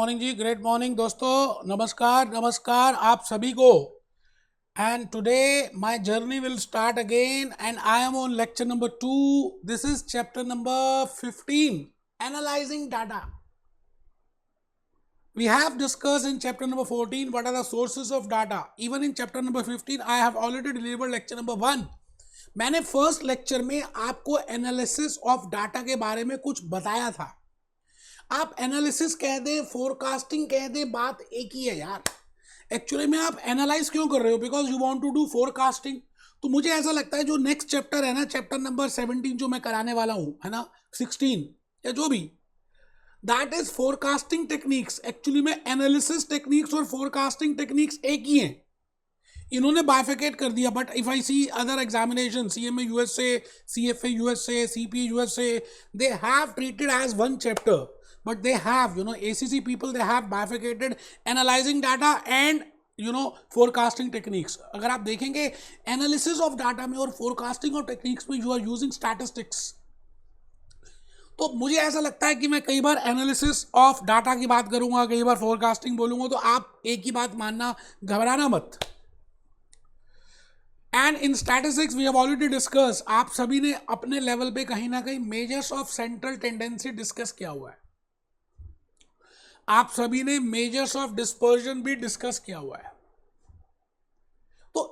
Morning जी, great morning दोस्तों, नमस्कार नमस्कार आप सभी को। And today my journey will start again and I am on lecture number 2. This is chapter number 15, analysing data. We have discussed in chapter number 14 what are the sources of data. Even in chapter number 15 I have already delivered lecture number 1. मैंने first lecture में आपको analysis of data के बारे में कुछ बताया था. आप एनालिसिस कह दें, फोरकास्टिंग कह दें, बात एक ही है यार. एक्चुअली में आप एनालाइज क्यों कर रहे हो? Because you want to do forecasting. तो मुझे ऐसा लगता है जो नेक्स्ट चैप्टर है ना, चैप्टर नंबर 17 जो मैं कराने वाला हूं, है ना, 16 या जो भी, that is forecasting techniques. Actually में एनालिसिस टेक्निक्स और फोरकास्टिंग टेक्निक्स एक ही हैं. इन्होंने बाइफिकेट कर दिया. But if I see other examination, CMA USA, CFA USA, CP USA, they have treated as one chapter. But they have, ACC people, they have bifurcated analyzing data and, forecasting techniques. अगर आप देखेंगे analysis of data में और forecasting of techniques में you are using statistics. तो मुझे ऐसा लगता है कि मैं कई बार एनालिसिस ऑफ डाटा की बात करूंगा, कई बार फोरकास्टिंग बोलूंगा, तो आप एक ही बात मानना, घबराना मत. And in statistics we have already discuss. आप सभी ने अपने लेवल पे कहीं ना कहीं measures of central tendency discuss किया हुआ है. आप सभी ने मेजर्स ऑफ डिस्पर्जन भी डिस्कस किया हुआ है. तो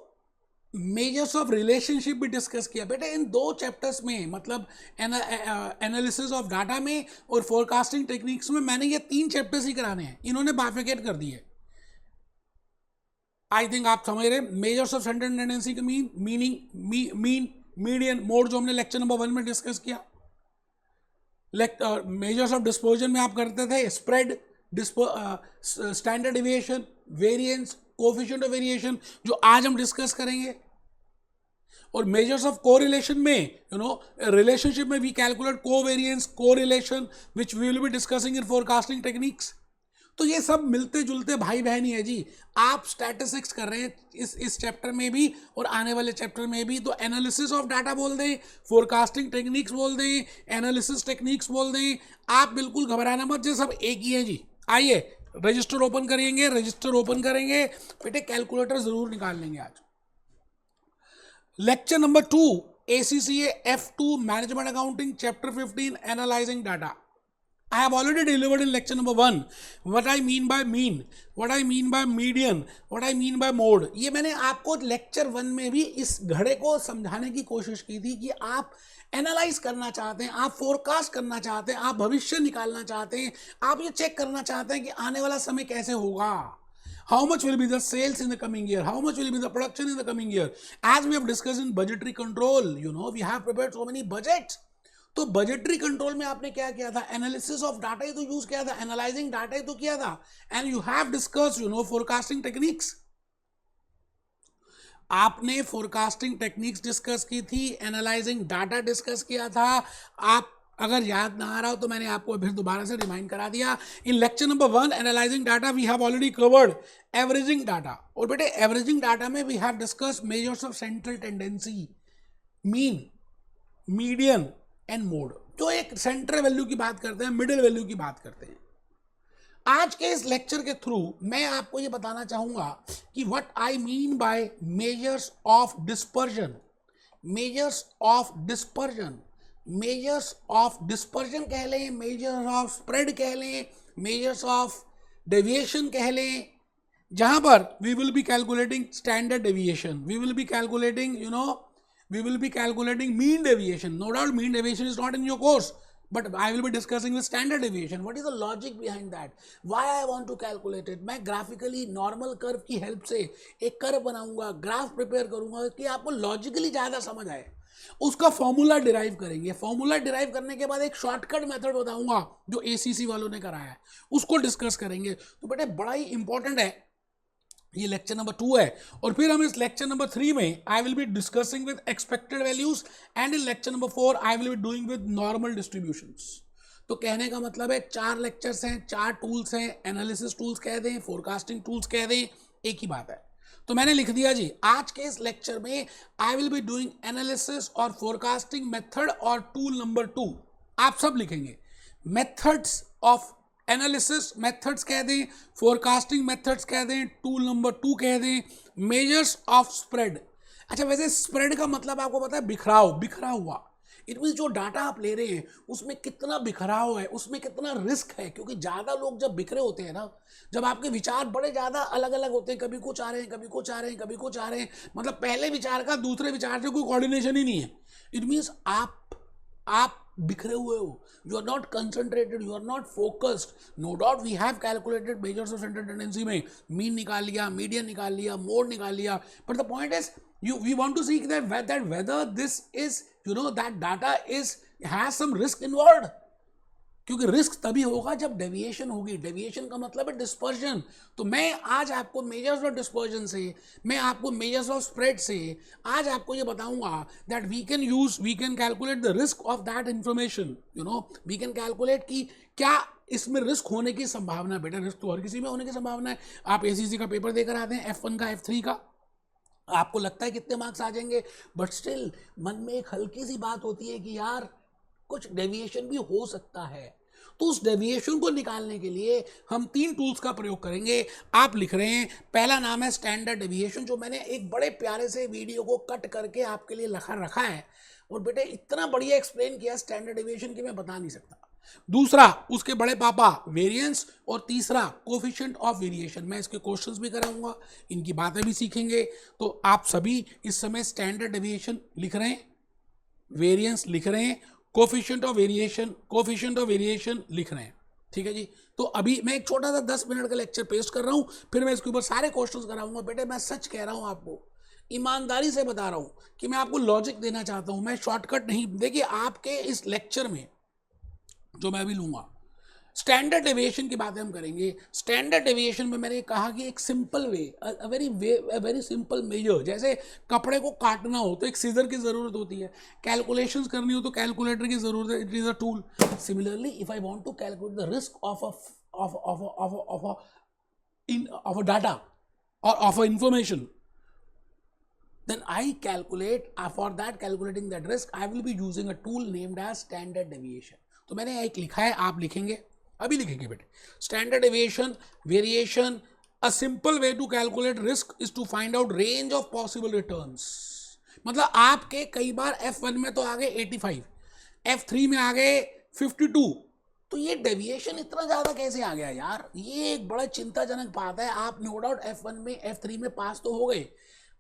मेजर्स ऑफ रिलेशनशिप भी डिस्कस किया. बेटा इन दो चैप्टर्स में, मतलब एनालिसिस ऑफ डाटा में और फोरकास्टिंग टेक्निक्स में, मैंने ये 3 चैप्टर्स ही कराने हैं. इन्होंने बाइफिकेट कर दिए. आई थिंक आप समझ रहे. मेजर्स ऑफ सेंट्रल टेंडेंसी का मीन, मीडियन, मोड, जो हमने लेक्चर नंबर 1 में डिस्कस किया. मेजर्स ऑफ डिस्पर्जन में आप करते थे spread, standard deviation, variance, coefficient of variation, जो आज हम डिस्कस करेंगे. और मेजर्स ऑफ कोरिलेशन में, रिलेशनशिप में we calculate covariance, correlation, which we will be discussing in forecasting techniques. तो ये सब मिलते जुलते भाई बहन ही है जी. आप स्टैटिस्टिक्स कर रहे हैं इस चैप्टर में भी और आने वाले चैप्टर में भी. तो एनालिसिस ऑफ डाटा बोल दें, फोरकास्टिंग टेक्निक्स बोल दें, एनालिसिस टेक्निक्स बोल दें, आप बिल्कुल घबराना मत, ये सब एक ही है जी. आइए रजिस्टर ओपन करेंगे, बेटे कैलकुलेटर जरूर निकाल लेंगे आज. Lecture number 2, ACCA F2 management accounting, chapter 15, analysing data. I have already delivered in lecture number 1 what I mean by mean, what I mean by median, what I mean by mode. ये मैंने आपको lecture 1 में भी इस घड़े को समझाने की कोशिश की थी कि आप एनालाइज करना चाहते हैं, आप फोरकास्ट करना चाहते हैं, आप भविष्य निकालना चाहते हैं, आप ये चेक करना चाहते हैं कि आने वाला समय कैसे होगा. How much will be the sales in the coming year? How much will be the production in the coming year? As we have discussed in budgetary control, we have prepared so many budgets. तो budgetary control में आपने क्या किया था? Analysis of data ही तो use किया था, analysing data ही तो किया था. And you have discuss forecasting techniques. आपने फोरकास्टिंग टेक्निक्स डिस्कस की थी, एनालाइजिंग डाटा डिस्कस किया था. आप अगर याद ना आ रहा हो तो मैंने आपको फिर दोबारा से रिमाइंड करा दिया. In lecture number 1 analysing data we have already covered averaging data. और बेटे एवरेजिंग डाटा में we have discuss measures of central tendency, mean, median and mode. जो एक सेंट्रल वैल्यू की बात करते हैं, मिडिल वैल्यू की बात करते हैं. आज के इस लेक्चर के थ्रू मैं आपको ये बताना चाहूंगा कि what I mean bye measures of dispersion. Measures of dispersion, measures of dispersion कह लें, मेजर्स ऑफ स्प्रेड कह लें, मेजर्स ऑफ डेविएशन कह लें, जहां पर we will be calculating standard deviation, we will be calculating we will be calculating mean deviation. No doubt mean deviation is not in your course, but I will be discussing with standard deviation. What is the logic behind that? Why I want to calculate it? मैं graphically normal curve की help से एक curve बनाऊंगा, graph prepare करूंगा कि आपको logically ज़्यादा समझ आए. उसका फॉर्मूला डिराइव करेंगे. फॉर्मूला डिराइव करने के बाद एक शॉर्टकट मेथड बताऊंगा जो ACC वालों ने कराया है, उसको डिस्कस करेंगे. तो बेटे बड़ा ही इंपॉर्टेंट है. ये लेक्चर नंबर 2 है. और फिर हम इस लेक्चर नंबर 3 में I will be discussing with expected values. And in lecture number 4 I will be doing with normal distributions. तो कहने का मतलब है 4 लेक्चर्स हैं, 4 टूल्स हैं. एनालिसिस टूल्स कह दें, फोरकास्टिंग टूल्स कह दें, एक ही बात है. तो मैंने लिख दिया जी, आज के इस लेक्चर में I will be doing analysis और फोरकास्टिंग मेथड और टूल नंबर 2. आप सब लिखेंगे मेथड्स ऑफ एनालिसिस मेथड्स कह दें, फोरकास्टिंग मेथड्स कह दें, टूल नंबर 2 कह दें, मेजर्स ऑफ स्प्रेड। अच्छा, वैसे स्प्रेड का मतलब आपको पता है, बिखराव, बिखरा हुआ। इट मीन जो डाटा आप ले रहे हैं उसमें कितना बिखराव है, उसमें कितना रिस्क है, क्योंकि ज़्यादा लोग जब बिखरे होते हैं ना, जब आपके विचार बड़े ज़्यादा अलग अलग होते हैं, कभी कुछ आ रहे हैं, कभी कुछ आ रहे हैं, कभी कुछ आ रहे हैं, मतलब पहले विचार का दूसरे विचार से कोई कोऑर्डिनेशन ही नहीं है। इट मीन्स आप बिखरे हुए हो, you are not concentrated, you are not focused. No doubt we have calculated measures of central tendency में मीन निकाल लिया, मीडियन निकाल लिया, मोड निकाल लिया, but the point is we want to see that whether this is, that data has some risk involved, क्योंकि risk तभी होगा जब डेविएशन होगी। डेविएशन का मतलब है डिस्पर्जन। तो मैं आज आपको मेजर्स ऑफ डिस्पर्जन से, मैं आपको मेजर्स ऑफ स्प्रेड से आज आपको ये बताऊंगा that we can calculate the risk of that information. We can calculate कि क्या इसमें रिस्क होने की संभावना है। बेटा, रिस्क तो हर किसी में होने की संभावना है। आप एसीसी का पेपर देकर आते हैं, F1 का, F3 का, आपको लगता है कितने मार्क्स आ जाएंगे, बट स्टिल मन में एक हल्की सी बात होती है कि यार कुछ डेविएशन भी हो सकता है। तो उस डेविएशन को निकालने के लिए हम 3 टूल्स का प्रयोग करेंगे। आप लिख रहे हैं, पहला नाम है स्टैंडर्ड डेविएशन, जो मैंने एक बड़े प्यारे से वीडियो को कट करके आपके लिए रखा है, और बेटे इतना बढ़िया एक्सप्लेन किया स्टैंडर्ड डेविएशन की मैं बता नहीं सकता। दूसरा उसके बड़े पापा वेरिएंस, और तीसरा कोफिशिएंट ऑफ वेरिएशन। मैं इसके क्वेश्चंस भी कराऊंगा, इनकी बातें भी सीखेंगे। तो आप सभी इस समय स्टैंडर्ड डेविएशन लिख रहे हैं, वेरिएंस लिख रहे हैं, कोफिशिएंट ऑफ वेरिएशन लिख रहे हैं, ठीक है जी। तो अभी मैं एक छोटा सा 10 मिनट का लेक्चर पेस्ट कर रहा हूं, फिर मैं इसके ऊपर सारे क्वेश्चंस कराऊंगा। बेटे मैं सच कह रहा हूं, आपको ईमानदारी से बता रहा हूं कि मैं आपको लॉजिक देना चाहता हूं, मैं शॉर्टकट नहीं। देखिए, आपके इस लेक्चर में जो मैं अभी लूंगा, स्टैंडर्ड डेविएशन की बातें हम करेंगे। स्टैंडर्ड डेविएशन में मैंने कहा कि एक simple way, a very simple measure, जैसे कपड़े को काटना हो तो एक सीजर की जरूरत होती है, कैलकुलेशंस करनी हो तो कैलकुलेटर की जरूरत है, it is a tool. Similarly if I want to calculate the risk of a data or of a information, then I calculate, for that calculating that risk I will be using a tool named as standard deviation. तो मैंने एक लिखा है, आप लिखेंगे, अभी लिखेंगे बेटे, standard deviation, variation, a simple way to calculate risk is to find out range of possible returns. मतलब आपके कई बार F1 में तो आ गए 85, F3 में आ गए 52, तो ये डेविएशन इतना ज़्यादा कैसे आ गया यार, ये एक बड़ा चिंताजनक बात है। आप नो डाउट F1 में, F3 में पास तो हो गए,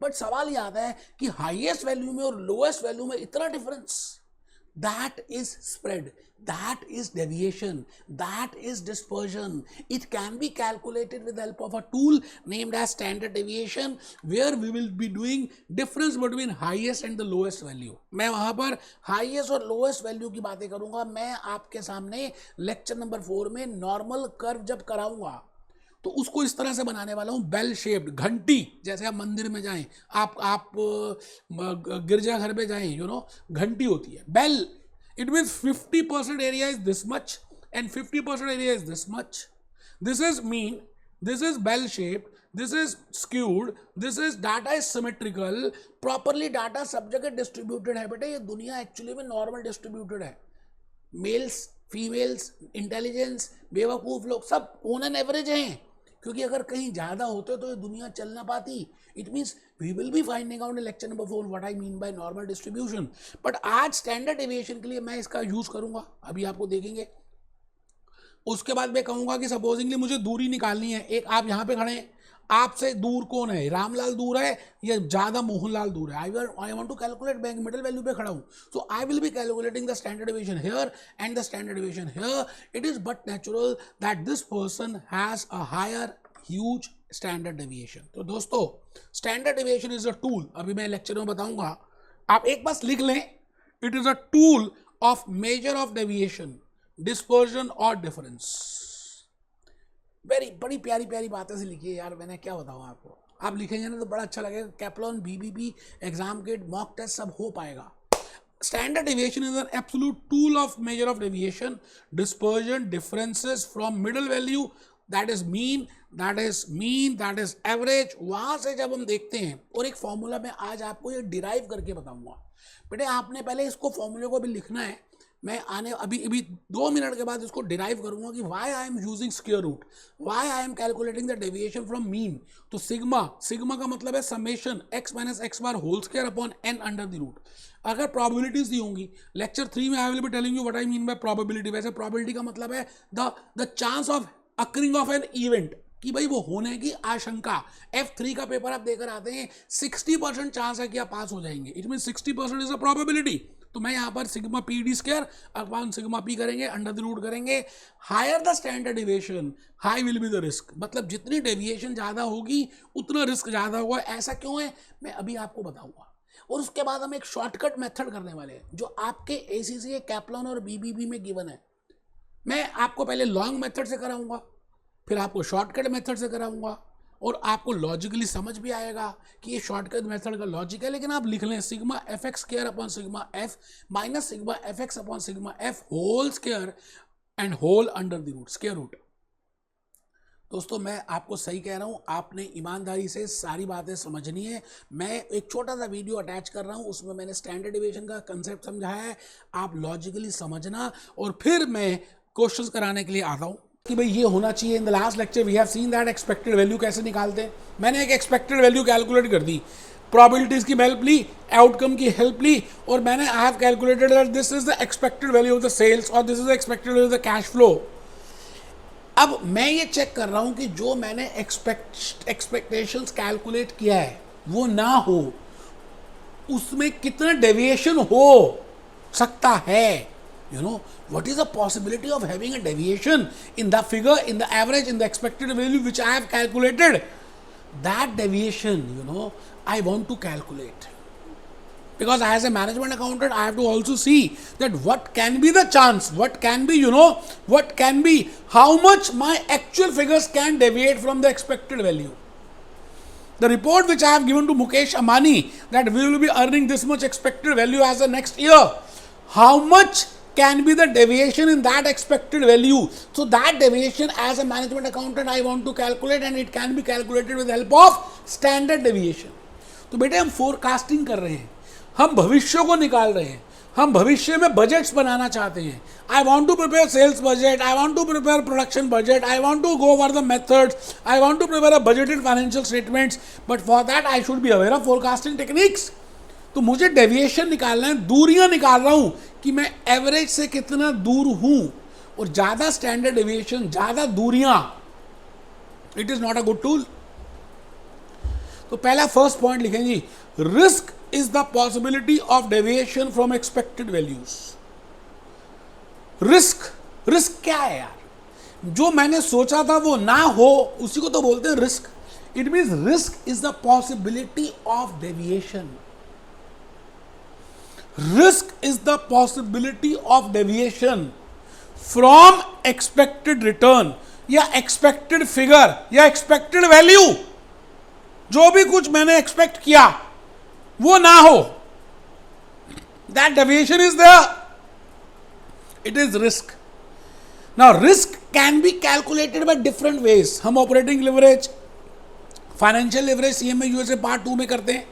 बट सवाल ये आता है कि हाईएस्ट वैल्यू में और लोएस्ट वैल्यू में इतना difference, that is spread, that is deviation, that is dispersion. It can be calculated with the help of a tool named as standard deviation, where we will be doing difference between highest and the lowest value. मैं वहां पर highest और lowest value की बातें करूंगा। मैं आपके सामने लेक्चर नंबर 4 में नॉर्मल कर्व जब कराऊंगा तो उसको इस तरह से बनाने वाला हूँ, बेल शेप्ड, घंटी। जैसे आप मंदिर में जाएं, आप गिरजाघर में जाएं, घंटी होती है, bell. It means 50% area is this much and 50% area is this much. This is mean, this is bell shaped, this is skewed, this is data is symmetrical, properly data सब जगह डिस्ट्रीब्यूटेड है। बेटे ये दुनिया एक्चुअली में normal distributed है, males, females, intelligence, बेवकूफ़ लोग सब ऑन एन एवरेज हैं, क्योंकि अगर कहीं ज़्यादा होते तो ये दुनिया चल ना पाती। It means we will be finding out in lecture number 4 what I mean by normal distribution, but आज स्टैंडर्ड डेविएशन के लिए मैं इसका यूज़ करूंगा, अभी आपको देखेंगे। उसके बाद मैं कहूँगा कि सपोजिंगली मुझे दूरी निकालनी है, एक आप यहाँ पे खड़े हैं, आपसे दूर कौन है, रामलाल दूर है या ज़्यादा मोहनलाल दूर है। I want to calculate, bank middle value पे खड़ा हूँ, so I will be calculating the standard deviation here and the standard deviation here. It is but natural that this person has a higher huge standard deviation. तो दोस्तों, standard deviation is a tool, अभी मैं lecture में बताऊंगा, आप एक बार लिख लें, it is a tool of measure of deviation, dispersion और डिफरेंस। बड़ी प्यारी प्यारी बातें से लिखिए यार, मैंने क्या बताऊँ आपको, आप लिखेंगे ना तो बड़ा अच्छा लगेगा। Kaplan, B B B, exam kit, mock test सब हो पाएगा। Standard deviation is an absolute tool of measure of deviation, dispersion, differences from middle value, that is mean, that is average। वहां से जब हम देखते हैं, और एक फॉर्मूला मैं आज आपको ये डिराइव करके बताऊंगा। बेटे आपने पहले इसको फॉर्मूले को भी लिखना है, मैं आने अभी अभी 2 मिनट के बाद इसको डिराइव करूंगा कि why I am using square root, why I am calculating the deviation from mean. तो सिग्मा, सिग्मा का मतलब है summation x minus X bar whole square upon n under the root. अगर प्रोबेबिलिटीज दी होंगी लेक्चर 3 में, I will be telling you what I mean by probability. वैसे probability का मतलब है the chance of occurring of an event, कि भाई वो होने की आशंका। F3 का पेपर आप देकर आते हैं, 60% चांस है कि आप पास हो जाएंगे, it mean 60% is a probability. तो मैं यहाँ पर sigma P D square upon sigma P करेंगे, अंडर द रूट करेंगे। Higher the standard deviation high will be the risk, मतलब जितनी डेविएशन ज़्यादा होगी उतना रिस्क ज़्यादा होगा। ऐसा क्यों है मैं अभी आपको बताऊंगा। और उसके बाद हम एक शॉर्टकट मेथड करने वाले हैं जो आपके ACCA, कैप्लॉन और BBB में गिवन है। मैं आपको पहले लॉन्ग मेथड से कराऊंगा, फिर आपको शॉर्टकट मेथड से कराऊंगा, और आपको लॉजिकली समझ भी आएगा कि ये शॉर्टकट मेथड का लॉजिक है। लेकिन आप लिख लें sigma F X square upon sigma F minus sigma F X upon sigma F whole square and whole under the root, square root. दोस्तों मैं आपको सही कह रहा हूँ, आपने ईमानदारी से सारी बातें समझनी है। मैं एक छोटा सा वीडियो अटैच कर रहा हूँ, उसमें मैंने स्टैंडर्ड डेविएशन का कंसेप्ट समझाया है, आप लॉजिकली समझना, और फिर मैं क्वेश्चंस कराने के लिए आता हूँ कि भाई ये होना चाहिए। In the last lecture we have seen that expected value कैसे निकालते हैं। मैंने एक एक्सपेक्टेड वैल्यू कैलकुलेट कर दी, प्रोबेबिलिटीज की हेल्प ली, आउटकम की हेल्प ली, और मैंने I have calculated that this is the expected value of the sales और this is the expected value of the cash flow. अब मैं ये चेक कर रहा हूं कि जो मैंने एक्सपेक्टेशंस कैलकुलेट किया है वो ना हो, उसमें कितना डेविएशन हो सकता है। You know, what is the possibility of having a deviation in the figure, in the average, in the expected value which I have calculated? That deviation, you know, I want to calculate. Because as a management accountant, I have to also see that what can be the chance, what can be, you know, what can be, how much my actual figures can deviate from the expected value. The report which I have given to Mukesh Ambani, that we will be earning this much expected value as the next year, how much can be the deviation in that expected value? So that deviation as a management accountant I want to calculate, and it can be calculated with the help of standard deviation. तो बेटे हम forecasting कर रहे हैं, हम भविष्य को निकाल रहे हैं, हम भविष्य में बजट्स बनाना चाहते हैं। I want to prepare sales budget, I want to prepare production budget, I want to go over the methods, I want to prepare a budgeted financial statements, but for that I should be aware of forecasting techniques. तो मुझे deviation निकालना है, दूरियां निकाल रहा हूं कि मैं एवरेज से कितना दूर हूं, और ज्यादा स्टैंडर्ड डेविएशन, ज्यादा दूरियां, it is not a good tool. तो पहला फर्स्ट पॉइंट लिखेंगे, risk is the possibility of deviation from expected values. Risk, risk क्या है यार? जो मैंने सोचा था वो ना हो, उसी को तो बोलते हैं risk. It means risk is the possibility of deviation. Risk is the possibility of deviation from expected return या expected figure या expected value। जो भी कुछ मैंने expect किया वो ना हो, that deviation is there, it is risk. Now risk can be calculated by different ways. हम operating leverage, financial leverage CMA USA part 2 में करते हैं,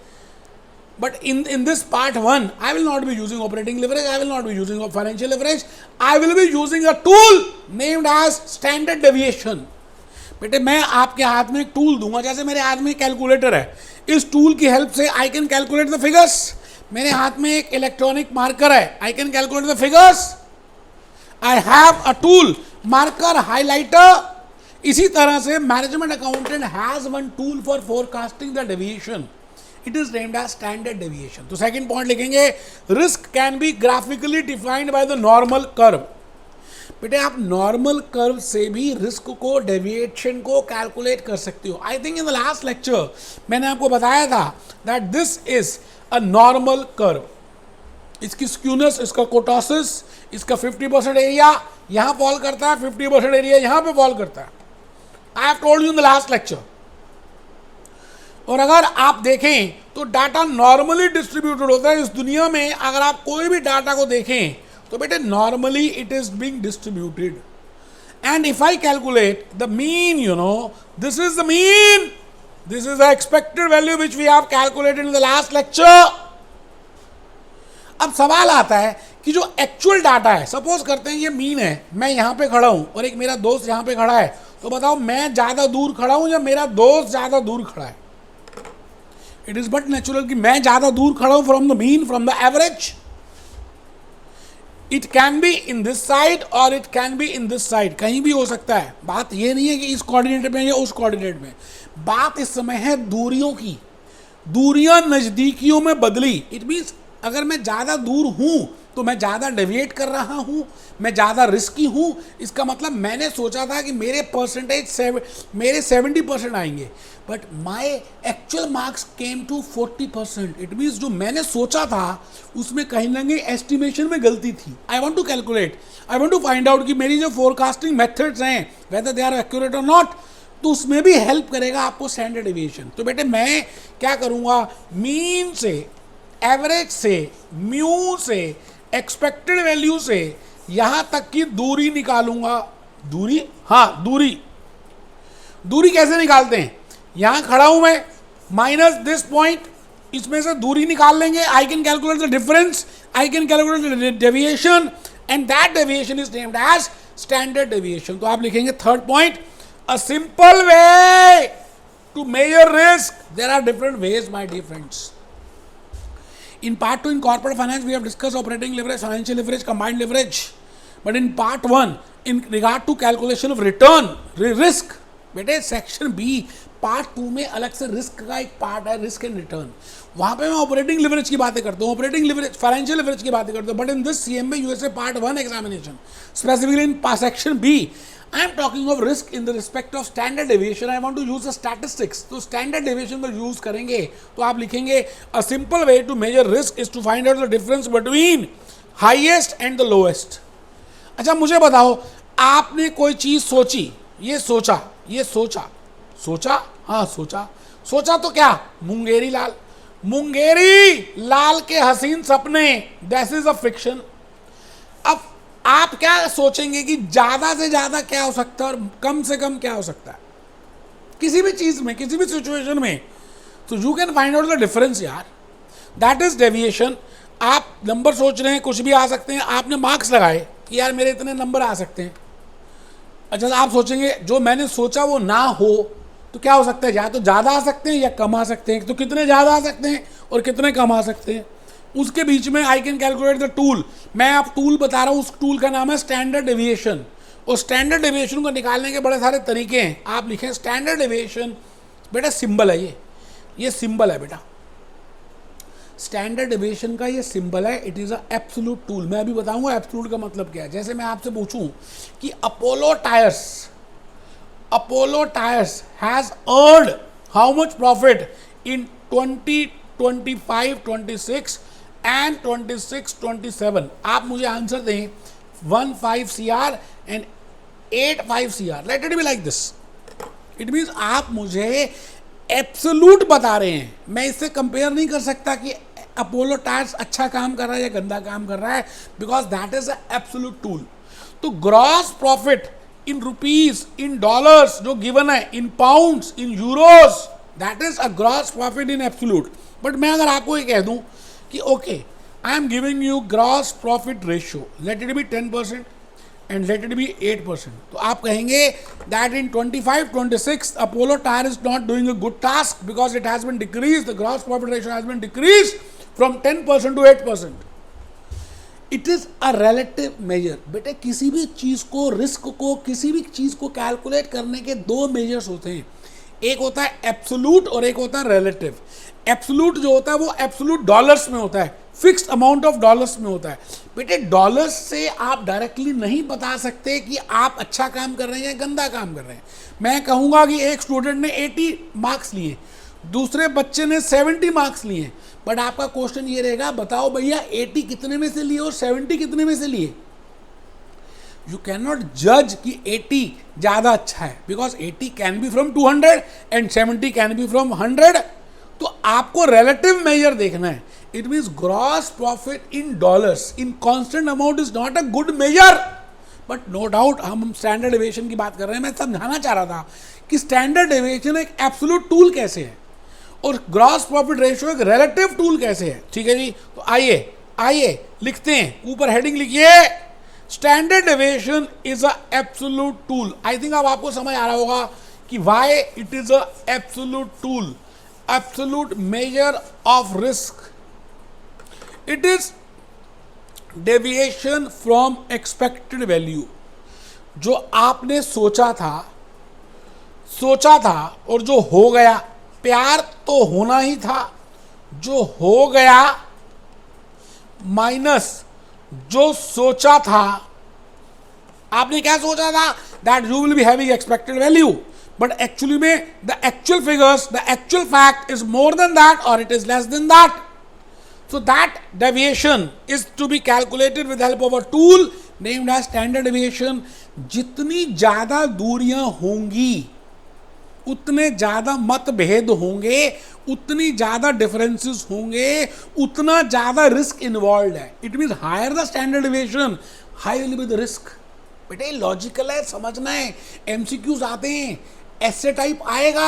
but in this part 1 I will not be using operating leverage, I will not be using financial leverage, I will be using a tool named as standard deviation. बेटे मैं आपके हाथ में एक tool दूंगा, जैसे मेरे हाथ में कैलकुलेटर है, इस टूल की हेल्प से I can calculate the figures. मेरे हाथ में एक इलेक्ट्रॉनिक मार्कर है, I can calculate the figures. I have a tool, marker, highlighter. इसी तरह से management accountant has one tool for forecasting the deviation, it is named as standard deviation. तो second point लिखेंगे, risk can be graphically defined by the normal curve. बेटे आप normal curve से भी risk को, डेविएशन को कैलकुलेट कर सकते हो। I think in the last lecture मैंने आपको बताया था that this is a normal curve. इसकी स्क्यूनेस, इसका कोटोसिस, इसका 50% एरिया यहां फॉल करता है, 50% एरिया यहां पे फॉल करता है। आई have told you in the last lecture. और अगर आप देखें तो डाटा नॉर्मली डिस्ट्रीब्यूटेड होता है इस दुनिया में। अगर आप कोई भी डाटा को देखें तो बेटे normally it is being distributed, and if I calculate the mean, you know, this is the mean, this is the expected value which we have calculated in the last lecture. अब सवाल आता है कि जो एक्चुअल डाटा है, suppose करते हैं ये मीन है, मैं यहाँ पे खड़ा हूँ और एक मेरा दोस्त यहाँ पे खड़ा है, तो बताओ मैं ज़्यादा दूर खड़ा हूँ या मेरा दोस्त ज़्यादा दूर खड़ा है? इट इज़ बट नेचुरल कि मैं ज़्यादा दूर खड़ा हूँ from the mean, from the average. It can be in this side और it can be in this side, कहीं भी हो सकता है. बात ये नहीं है कि इस कोऑर्डिनेट में या उस कोऑर्डिनेट में. बात इस समय है दूरियों की. दूरियां नज़दीकियों में बदली. इट मीन्स अगर मैं ज़्यादा दूर हूँ तो मैं ज़्यादा डेविएट कर रहा हूँ, मैं ज़्यादा रिस्की हूँ. इसका मतलब मैंने सोचा था कि मेरे परसेंटेज मेरे 70% आएंगे, but my actual marks came to 40%. It means जो मैंने सोचा था उसमें कहीं ना कहीं एस्टिमेशन में गलती थी. I want to calculate, I want to find out कि मेरी जो फोरकास्टिंग मेथड्स हैं वेदर दे आर एक्यूरेट और नॉट, तो उसमें भी हेल्प करेगा आपको स्टैंडर्ड डेविएशन. तो बेटे मैं क्या करूँगा, मीन से, एवरेज से, म्यू से, एक्सपेक्टेड वैल्यू से यहां तक की दूरी निकालूंगा. दूरी, हाँ दूरी. दूरी कैसे निकालते हैं? यहां खड़ा हूं मैं, माइनस दिस पॉइंट, इसमें से दूरी निकाल लेंगे. I can calculate the difference, I can calculate the deviation, and that deviation is named as standard deviation. तो आप लिखेंगे third point, a simple way to measure risk. There are different ways my dear friends. In part 2 in corporate finance we have discussed operating leverage, financial leverage, combined leverage. But in part 1 in regard to calculation of return, risk, बेटे section B part 2 में अलग से risk का एक part है, risk and return. वहाँ पे मैं ऑपरेटिंग लिवरेज की बातें करता हूँ, ऑपरेटिंग लिवरेज, फाइनेंशियल लिवरेज की बातें करता हूँ. But in this CMA USA part 1 examination specifically in section B I am talking of risk in the respect of standard deviation. I want to use the statistics. तो standard deviation को use करेंगे तो आप लिखेंगे a simple way to measure risk is to find out the difference between highest and the lowest. अच्छा मुझे बताओ, आपने कोई चीज़ सोची, ये सोचा, ये सोचा, सोचा, हाँ सोचा, सोचा तो क्या? मुंगेरी लाल. मुंगेरी लाल के हसीन सपने, दैट इज अ फिक्शन. अब आप क्या सोचेंगे कि ज्यादा से ज्यादा क्या हो सकता है और कम से कम क्या हो सकता है किसी भी चीज में, किसी भी सिचुएशन में. तो you can find out the difference यार, दैट इज डेविएशन. आप नंबर सोच रहे हैं, कुछ भी आ सकते हैं. आपने मार्क्स लगाए कि यार मेरे इतने नंबर आ सकते हैं. अच्छा आप सोचेंगे जो मैंने सोचा वो ना हो तो क्या हो सकता है, या तो ज़्यादा आ सकते हैं या कम आ सकते हैं. तो कितने ज़्यादा आ सकते हैं और कितने कम आ सकते हैं, उसके बीच में आई कैन कैलकुलेट द टूल. मैं आप टूल बता रहा हूँ, उस टूल का नाम है स्टैंडर्ड डेविएशन. और स्टैंडर्ड डेविएशन को निकालने के बड़े सारे तरीके हैं. आप लिखें स्टैंडर्ड डेविएशन, बेटा सिंबल है ये सिंबल है बेटा. स्टैंडर्ड डेविएशन का ये सिंबल है. It is a absolute tool. मैं अभी बताऊंगा एब्सोल्यूट का मतलब क्या है. जैसे मैं आपसे पूछूं कि Apollo tyres has earned how much profit in 2025, 26 and 26, 27. आप मुझे आंसर दें 15 CR and 85 CR. Late it be like this. It means आप मुझे एब्सोल्यूट बता रहे हैं. मैं इससे कंपेयर नहीं कर सकता कि अपोलो टायर्स अच्छा काम कर रहा है या गंदा काम कर रहा है, because that is a absolute tool. तो gross profit in rupees, in dollars जो गिवन है, in pounds, in euros, that is a gross profit in absolute. But मैं अगर आपको ये कह दूं कि okay I am giving you gross profit ratio, let it be 10% and let it be 8%, तो आप कहेंगे that in 25, 26 Apollo Tyre is not doing a good task because it has been decrease, the gross profit ratio has been decrease from 10% to 8%. It is a relative measure. बेटे किसी भी चीज को, risk को, किसी भी चीज को कैलकुलेट करने के दो मेजर्स होते हैं. एक होता है एब्सोल्यूट और एक होता है रिलेटिव. एब्सोल्यूट जो होता है वो एब्सोल्यूट डॉलर्स में होता है, फिक्स्ड अमाउंट ऑफ डॉलर्स में होता है. बेटे डॉलर्स से आप डायरेक्टली नहीं बता सकते कि आप अच्छा काम कर रहे हैं या गंदा काम कर रहे हैं. मैं कहूँगा कि एक स्टूडेंट ने 80 मार्क्स लिए, दूसरे बच्चे ने 70 मार्क्स लिए, बट आपका क्वेश्चन ये रहेगा बताओ भैया 80 कितने में से लिए और 70 कितने में से लिए. यू कैन नॉट जज कि 80 ज़्यादा अच्छा है, because 80 can be from 200 and 70 can be from 100. तो आपको रिलेटिव मेजर देखना है. It means gross profit in dollars in constant amount is not a good measure. But no doubt हम स्टैंडर्ड डेविएशन की बात कर रहे हैं. मैं समझाना चाह रहा था कि स्टैंडर्ड डेविएशन एक एब्सोल्यूट टूल कैसे है और ग्रॉस प्रॉफिट रेशियो एक रिलेटिव टूल कैसे है. ठीक है जी. तो आइए आइए लिखते हैं, ऊपर हेडिंग लिखिए, standard deviation is a absolute tool. I think अब आपको समझ आ रहा होगा कि why it is a absolute tool, absolute measure of risk. It is deviation from expected value. जो आपने सोचा था और जो हो गया, प्यार तो होना ही था, जो हो गया माइनस जो सोचा था। आपने क्या सोचा था? That you will be having expected value, but actually में the actual figures, the actual fact is more than that और it is less than that. So that deviation is to be calculated with the help of a tool named as standard deviation. जितनी ज्यादा दूरियां होंगी उतने ज्यादा मतभेद होंगे, उतनी ज्यादा डिफरेंसेस होंगे, उतना ज्यादा रिस्क इन्वॉल्व है. It mean higher the standard deviation, high will be the risk. बेटे लॉजिकल है, समझना है. एमसीक्यूज आते हैं, ऐसे टाइप आएगा.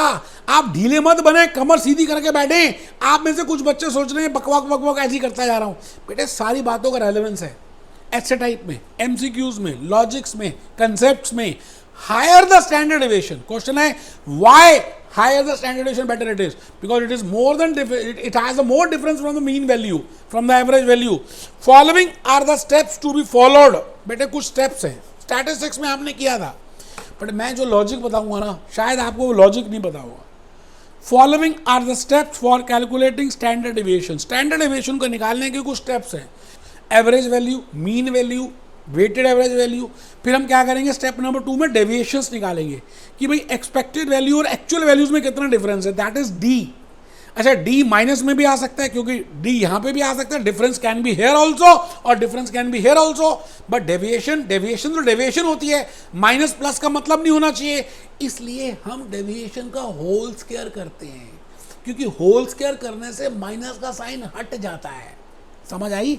आप ढीले मत बने, कमर सीधी करके बैठे. आप में से कुछ बच्चे सोच रहे हैं बकवाक बकवाक ऐसे ही करता जा रहा हूं. बेटे सारी बातों का रेलेवेंस है ऐसे टाइप में, एमसीक्यूज में, लॉजिक्स में, कंसेप्ट्स में. Higher the standard deviation, question है why higher the standard deviation better it is? Because it is more than, it has a more difference from the mean value, from the average value. Following are the steps to be followed. बेटे कुछ steps हैं, statistics में आपने किया था, but मैं जो logic बताऊंगा ना, शायद आपको वो लॉजिक नहीं पता होगा. Following are the steps for calculating standard deviation. Standard deviation को निकालने के कुछ स्टेप्स हैं. Average value, mean value, weighted average value. फिर हम क्या करेंगे, स्टेप नंबर 2 में डेविएशंस निकालेंगे कि भाई एक्सपेक्टेड वैल्यू और एक्चुअल वैल्यूज में कितना डिफरेंस है. That is D. अच्छा, डी माइनस में भी आ सकता है क्योंकि डी यहां पे भी आ सकता है. Difference can be here also और difference can be here also. But deviation तो डेविएशन होती है, माइनस प्लस का मतलब नहीं होना चाहिए. इसलिए हम डेविएशन का होल स्क्वायर करते हैं, क्योंकि होल स्क्वायर करने से माइनस का साइन हट जाता है. समझ आई?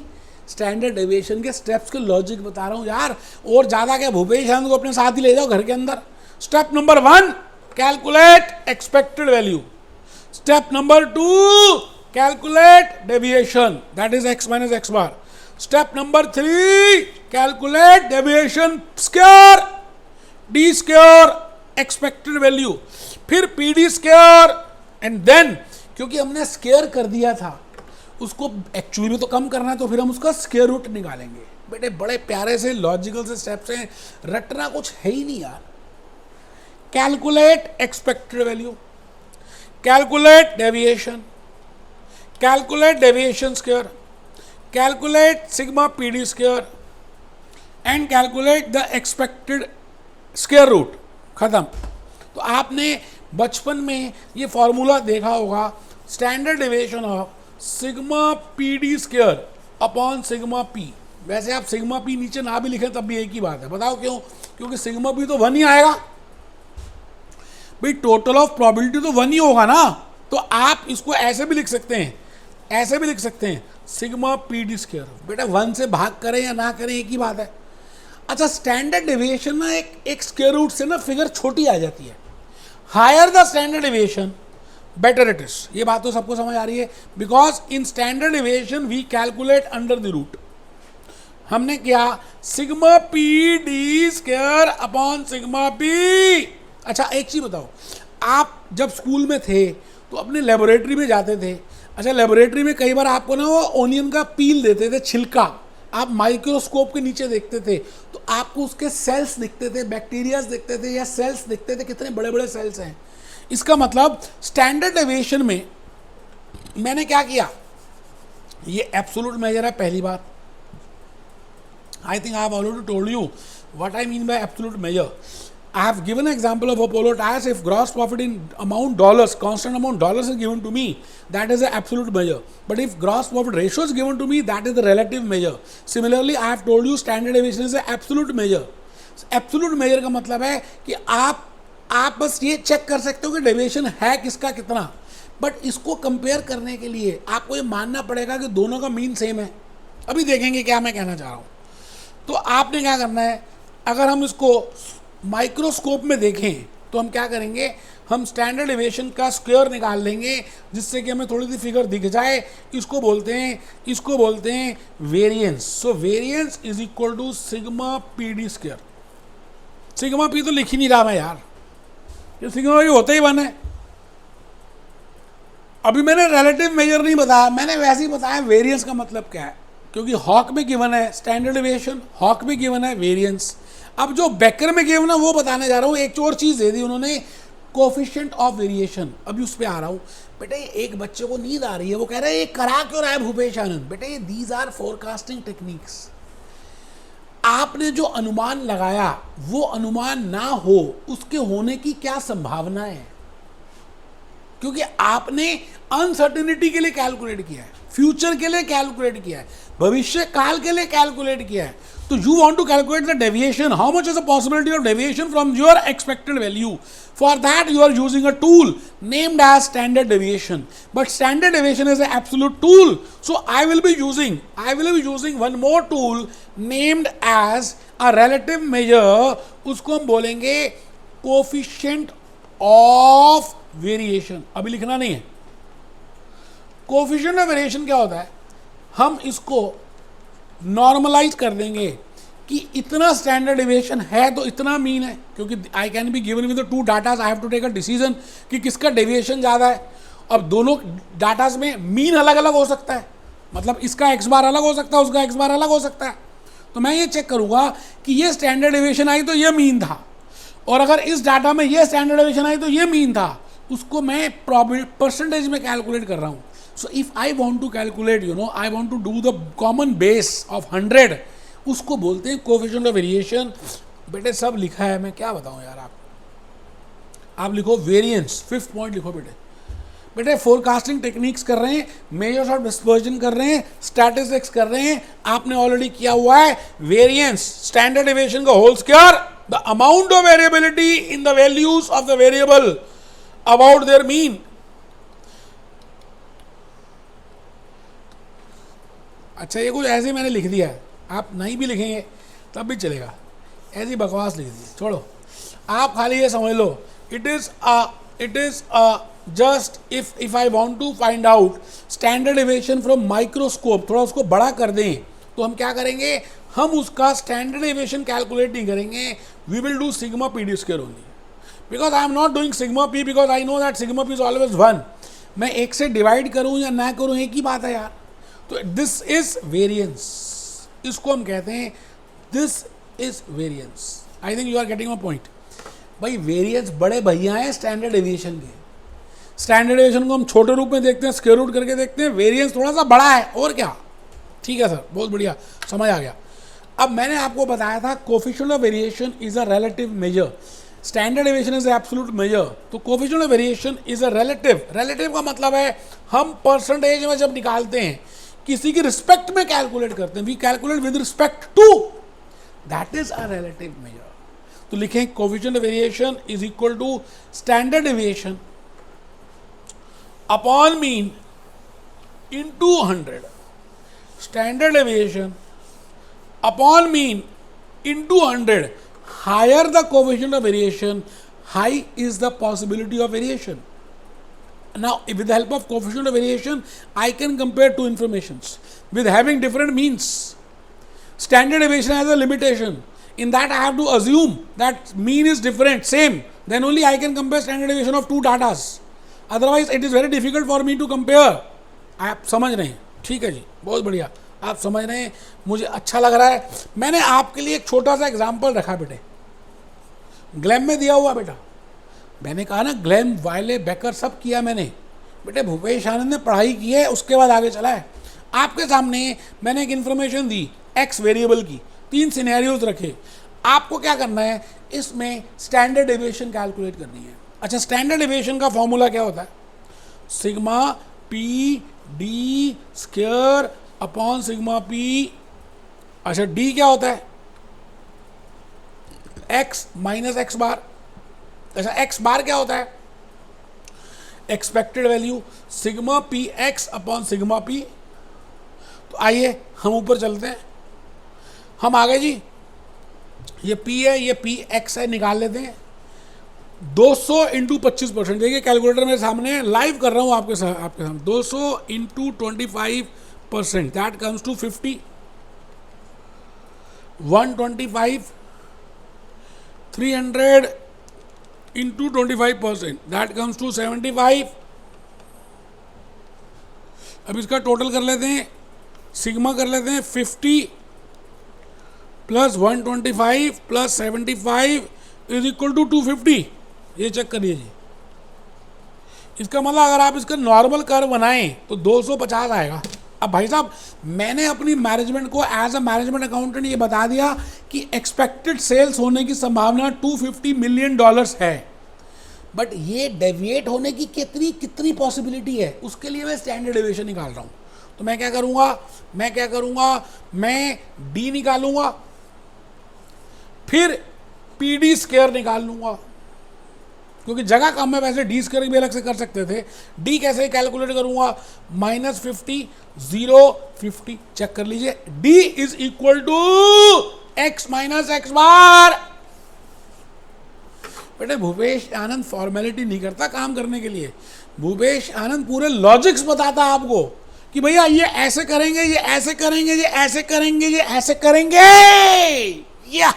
स्टैंडर्ड डेविएशन के स्टेप्स के लॉजिक बता रहा हूं यार. और ज्यादा क्या, भूपेश आनंद को अपने साथ ही ले जाओ घर के अंदर. Step number 1, calculate expected value. Step number 2, calculate deviation, that is x minus x bar. Step number 3, calculate deviation square, d square, expected value. फिर pd square and then क्योंकि हमने स्क्वायर कर दिया था, उसको एक्चुअली में तो कम करना है, तो फिर हम उसका स्क्वायर रूट निकालेंगे. बेटे बड़े प्यारे से लॉजिकल से स्टेप्स हैं, रटना कुछ है ही नहीं यार. Calculate expected value, calculate deviation, calculate deviation square, calculate sigma PD square and calculate the expected square root. खत्म. तो आपने बचपन में ये फॉर्मूला देखा होगा, standard deviation of sigma PD square upon sigma P. वैसे आप सिग्मा P नीचे ना भी लिखें तब भी एक ही बात है. बताओ क्यों? क्योंकि सिग्मा P तो 1 ही आएगा भाई. टोटल ऑफ प्रोबेबिलिटी तो 1 ही होगा ना. तो आप इसको ऐसे भी लिख सकते हैं, ऐसे भी लिख सकते हैं, सिग्मा PD स्क्वायर. बेटा 1 से भाग करें या ना करें एक ही बात है. अच्छा, स्टैंडर्ड डेविएशन ना एक स्क्वायर रूट से ना फिगर छोटी आ जाती है. Higher the standard deviation better it is. ये बात तो सबको समझ आ रही है. Because in standard deviation we calculate under the root. हमने क्या, sigma PD square upon sigma P. अच्छा एक चीज बताओ, आप जब स्कूल में थे तो अपने लेबोरेटरी में जाते थे. अच्छा, लेबोरेटरी में कई बार आपको ना वो ओनियन का पील देते थे, छिलका. आप माइक्रोस्कोप के नीचे देखते थे तो आपको उसके सेल्स दिखते थे, बैक्टीरियाज दिखते थे या सेल्स दिखते थे, कितने बड़े बड़े सेल्स हैं. इसका मतलब स्टैंडर्ड डेविएशन में मैंने क्या किया, ये एब्सोल्यूट मेजर है. पहली बात, I think I have already told you what I mean bye absolute major. I have given an example of Apollo tires. If gross profit in amount dollars, constant amount dollars is given to me, that is the absolute measure. But if gross profit ratio is given to me, that is the relative measure. Similarly, I have told you standard deviation is the absolute measure. Absolute measure का मतलब है कि आप बस ये check कर सकते हो कि डेविएशन है किसका कितना. बट इसको कंपेयर करने के लिए आपको ये मानना पड़ेगा कि दोनों का मीन सेम है. अभी देखेंगे क्या मैं कहना चाह रहा हूँ. तो आपने क्या करना है, अगर हम इसको माइक्रोस्कोप में देखें तो हम क्या करेंगे, हम स्टैंडर्ड डेविएशन का स्क्वायर निकाल लेंगे जिससे कि हमें थोड़ी सी फिगर दिख जाए। इसको बोलते हैं variance. So variance is equal to sigma P D square. Sigma P तो लिख ही नहीं रहा मैं यार, ये सिग्मा पी होता ही वन है। अभी मैंने रिलेटिव मेजर नहीं बताया, मैंने वैसे ही बताया वेरिएंस का मतलब क्या है, क्योंकि हॉक में गिवन है स्टैंडर्ड डेविएशन, हॉक में गिवन है वेरिएंस। अब जो बेकर में गिवन है वो बताने जा रहा हूँ। एक और चीज़ दे दी उन्होंने, कोफिशिएंट ऑफ वेरिएशन। अभी उस पर आ रहा हूँ। बेटे एक बच्चे को नींद आ रही है, वो कह रहा है ये करा क्यों रहा है भूपेश आनंद। बेटे दीज आर फोरकास्टिंग टेक्निक्स। आपने जो अनुमान लगाया वो अनुमान ना हो, उसके होने की क्या संभावना है, क्योंकि आपने अनसर्टेनिटी के लिए कैलकुलेट किया है, फ्यूचर के लिए कैलकुलेट किया है, भविष्य काल के लिए कैलकुलेट किया है। तो you want to calculate the deviation, how much is the possibility of deviation from your expected value. For that you are using a tool named as standard deviation, but standard deviation is an absolute tool. So I will be using one more tool named as a relative measure. उसको हम बोलेंगे coefficient of variation. अभी लिखना नहीं है। Coefficient of variation क्या होता है, हम इसको नॉर्मलाइज कर देंगे कि इतना स्टैंडर्ड डेविएशन है तो इतना मीन है, क्योंकि I can be given with the two datas, I have to take a decision कि किसका डेविएशन ज़्यादा है। अब दोनों डाटाज में मीन अलग अलग हो सकता है, मतलब इसका एक्स बार अलग हो सकता है, उसका एक्स बार अलग हो सकता है। तो मैं ये चेक करूँगा कि ये स्टैंडर्ड डेविएशन आई तो ये मीन था, और अगर इस डाटा में ये स्टैंडर्ड डेविएशन आई तो ये मीन था। उसको मैं परसेंटेज में कैलकुलेट कर रहा हूँ। So if I want to calculate, I want to do the common base of 100, उसको बोलते हैं कोफिशिएंट ऑफ वेरिएशन। बेटे सब लिखा है, मैं क्या बताऊँ यार। आप लिखो वेरिएंस, 5th पॉइंट लिखो बेटे फोरकास्टिंग टेक्निक्स कर रहे हैं, मेजर्स ऑफ डिस्पर्जन कर रहे हैं, स्टैटिस्टिक्स कर रहे हैं। आपने ऑलरेडी किया हुआ है वेरिएंस, स्टैंडर्ड डेविएशन का whole square, the amount of variability in the values of the variable about their mean. अच्छा ये कुछ ऐसे मैंने लिख दिया है, आप नहीं भी लिखेंगे तब भी चलेगा, ऐसी बकवास लिख दी, छोड़ो। आप खाली ये समझ लो, it is just if I want to find out standard deviation from microscope, थोड़ा उसको बड़ा कर दें, तो हम क्या करेंगे, हम उसका स्टैंडर्ड डेविएशन कैलकुलेट नहीं करेंगे, we will do sigma P D square only, because I am not doing sigma P, because I know that sigma P is always 1। मैं एक से डिवाइड करूँ या ना करूँ एक ही बात है यार। तो दिस इज वेरिएंस, इसको हम कहते हैं this is variance. I think you are getting my point. भाई वेरिएंस बड़े भैया हैं स्टैंडर्ड डेविएशन के। स्टैंडर्ड डेविएशन को हम छोटे रूप में देखते हैं, स्क्वायर रूट करके देखते हैं, वेरिएंस थोड़ा सा बड़ा है, और क्या। ठीक है सर, बहुत बढ़िया, समझ आ गया। अब मैंने आपको बताया था coefficient of variation is a relative measure, standard deviation is absolute measure. तो coefficient of variation is a relative, relative का मतलब है हम परसेंटेज में जब निकालते हैं किसी की रिस्पेक्ट में कैलकुलेट करते हैं, we calculate with respect to, that is a relative measure. तो लिखें coefficient of variation is equal to standard deviation upon mean into 100, standard deviation upon mean into 100। Higher the coefficient of variation, high is the possibility of variation. Now, with the help of coefficient of variation, I can compare two informations with having different means. Standard deviation has a limitation. In that, I have to assume that mean is different, same. Then only I can compare standard deviation of two datas. Otherwise, it is very difficult for me to compare. आप समझ रहे हैं? ठीक है जी, बहुत बढ़िया, आप समझ रहे हैं, मुझे अच्छा लग रहा है। मैंने आपके लिए एक छोटा सा एग्जाम्पल रखा बेटे, ग्लैम में दिया हुआ बेटा। मैंने कहा ना ग्लैम, वायले, बेकर सब किया मैंने। बेटे भूपेश आनंद ने पढ़ाई की है, उसके बाद आगे चला है। आपके सामने मैंने एक इन्फॉर्मेशन दी एक्स वेरिएबल की, 3 सिनेरियोज रखे। आपको क्या करना है, इसमें स्टैंडर्ड डेविएशन कैलकुलेट करनी है। अच्छा, स्टैंडर्ड डेविएशन का फॉर्मूला क्या होता है, sigma P D square upon sigma P. अच्छा डी क्या होता है, एक्स माइनस एक्स बार। अच्छा एक्स बार क्या होता है, expected value, sigma P x upon sigma P. तो आइए हम ऊपर चलते हैं, हम आ गए जी। ये पी है, ये पी एक्स है, निकाल लेते हैं। 200 इंटू 25%, देखिए कैलकुलेटर मेरे सामने है, लाइव कर रहा हूँ आपके सामने। 200 into 25%, that comes to 50। 125, 300 into 25%, that comes to 75। अब इसका टोटल कर लेते हैं, सिग्मा कर लेते हैं। 50 plus 125 plus 75 is equal to 250। ये चेक करिए जी, इसका मतलब अगर आप इसका नॉर्मल कर्व बनाएं तो 250 आएगा। अब भाई साहब, मैंने अपनी मैनेजमेंट को एज अ मैनेजमेंट अकाउंटेंट ये बता दिया कि एक्सपेक्टेड सेल्स होने की संभावना $250 मिलियन है, बट ये डेविएट होने की कितनी कितनी पॉसिबिलिटी है, उसके लिए मैं स्टैंडर्ड डेविएशन निकाल रहा हूँ। तो मैं क्या करूँगा, मैं डी निकालूंगा, फिर पी डी स्क्वायर निकाल लूँगा, क्योंकि जगह कम है, वैसे डी स्क्वायर भी अलग से कर सकते थे। डी कैसे कैलकुलेट करूंगा, -50 0 50, चेक कर लीजिए, D is equal to x minus X bar. बेटे भूपेश आनंद फॉर्मेलिटी नहीं करता काम करने के लिए, भूपेश आनंद पूरे लॉजिक्स बताता आपको कि भैया ये ऐसे करेंगे, ये ऐसे करेंगे, ये ऐसे करेंगे, ये ऐसे करेंगे। या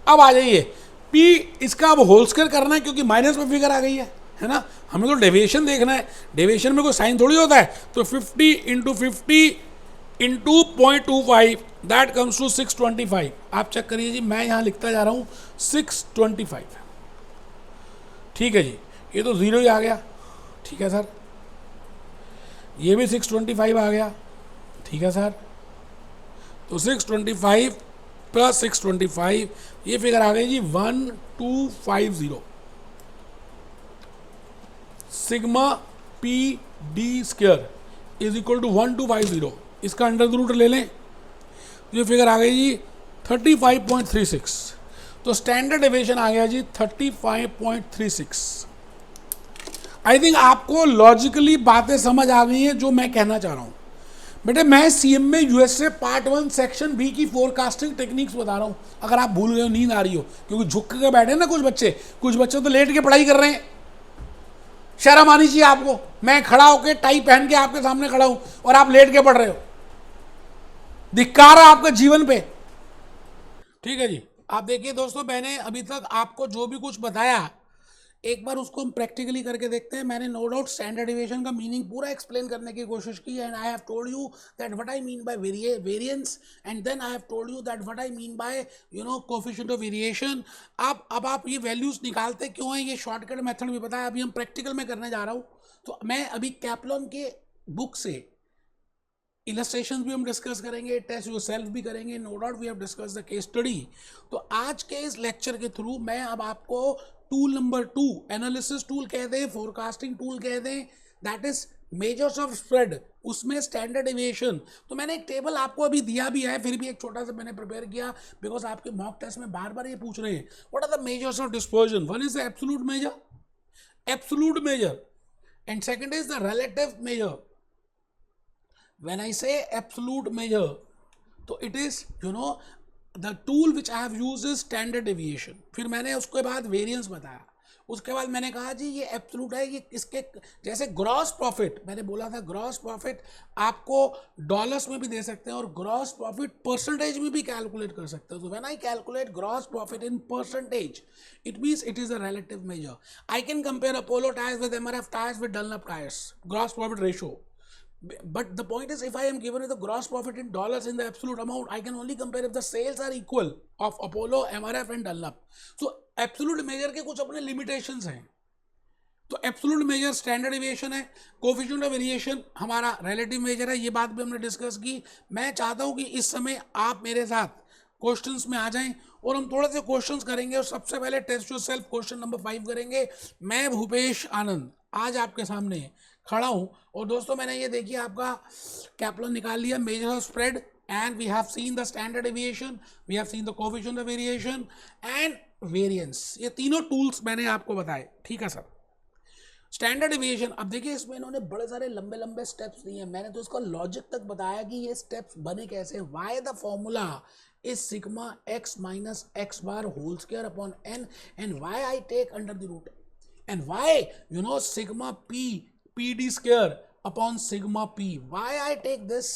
अब आ जाइए, P इसका अब होल स्क्वायर करना है, क्योंकि माइनस में फिगर आ गई है ना, हमें तो डेविएशन देखना है, डेविएशन में कोई साइन थोड़ी होता है। तो 50 into 50 into 0.25, that comes to 625। आप चेक करिए जी, मैं यहाँ लिखता जा रहा हूँ 625। ठीक है जी, ये तो जीरो ही आ गया, ठीक है सर, ये भी 625 आ गया, ठीक है सर। तो 625 प्लस 625, ये फिगर आ गई जी 1250। Sigma P D square is equal to 1250, इसका अंडर रूट ले लें, ये फिगर आ गई जी 35.36। तो स्टैंडर्ड डेविएशन आ गया जी 35.36। आई थिंक आपको लॉजिकली बातें समझ आ गई हैं जो मैं कहना चाह रहा हूं। बेटे मैं सीएम में यूएसए पार्ट 1 सेक्शन बी की फोरकास्टिंग टेक्निक्स बता रहा हूं, अगर आप भूल गए हो, नींद आ रही हो, क्योंकि झुक के बैठे ना कुछ बच्चे तो लेट के पढ़ाई कर रहे हैं। शर्म आनी चाहिए आपको, मैं खड़ा होकर टाई पहन के आपके सामने खड़ा हूं और आप लेट के पढ़ रहे हो, धिक्कार है आपके जीवन पे। ठीक है जी, आप देखिए दोस्तों, मैंने अभी तक आपको जो भी कुछ बताया, एक बार उसको हम प्रैक्टिकली करके देखते हैं। मैंने नो डाउट स्टैंडर्ड डेविएशन का मीनिंग पूरा एक्सप्लेन करने की कोशिश की, and I have told you that what I mean by variance, and then I have told you that what I mean by coefficient of variation. अब आप ये values निकालते क्यों हैं, ये शॉर्टकट मेथड भी बताया, अभी हम प्रैक्टिकल में करने जा रहा हूँ। तो मैं अभी कैप्लॉन के बुक से इलस्ट्रेशन भी हम डिस्कस करेंगे, टेस्ट योर सेल्फ भी करेंगे, no doubt we have discuss the case study. तो आज के इस लेक्चर के थ्रू मैं अब आपको टूल नंबर 2, एनालिसिस टूल कहते हैं, फोरकास्टिंग टूल कहते हैं, that is measures of spread, उसमें स्टैंडर्ड डेविएशन। तो मैंने एक टेबल आपको अभी दिया भी है, फिर भी एक छोटा सा मैंने प्रिपेयर किया, बिकॉज आपके मॉक टेस्ट में बार बार ये पूछ रहे हैं what are the measures of dispersion. One is the absolute measure, and second is the relative measure. When I say absolute measure, तो it is the tool which I have used is standard deviation। फिर मैंने उसके बाद variance बताया, उसके बाद मैंने कहा जी ये एब्सोल्यूट है, ये इसके जैसे ग्रॉस प्रॉफिट, मैंने बोला था ग्रॉस प्रॉफिट आपको डॉलर्स में भी दे सकते हैं और ग्रॉस प्रॉफिट परसेंटेज में भी कैलकुलेट कर सकते हो। तो when I calculate gross profit in percentage, it means it is a relative major. I can compare Apollo tyres with MRF tyres with Dunlop tyres, gross profit ratio. But the point is, if I am given the gross profit in dollars in the absolute amount, I can only compare if the sales are equal of Apollo, MRF and Dunlop. So absolute measure के कुछ अपने limitations हैं। तो absolute major standard deviation है, coefficient of variation हमारा relative major है, ये बात भी हमने डिस्कस की। मैं चाहता हूँ कि इस समय आप मेरे साथ क्वेश्चंस में आ जाएं और हम थोड़े से क्वेश्चंस करेंगे, और सबसे पहले टेस्ट योरसेल्फ क्वेश्चन नंबर 5 करेंगे। मैं भूपेश आनंद आज आपके सामने खड़ा हूं, और दोस्तों मैंने ये देखिए आपका कैप्लॉन निकाल लिया, measure of spread, and we have seen the standard deviation, we have seen the coefficient of variation and variance. ये तीनों टूल्स मैंने आपको बताए, ठीक है सर। स्टैंडर्ड डेविएशन, अब देखिए इसमें इन्होंने बड़े सारे लंबे लंबे स्टेप्स दिए हैं, मैंने तो इसका लॉजिक तक बताया कि ये स्टेप्स बने कैसे, why the formula is sigma x minus x bar whole square upon n, and why I take under the root, and why sigma p pd square upon sigma p, why I take this.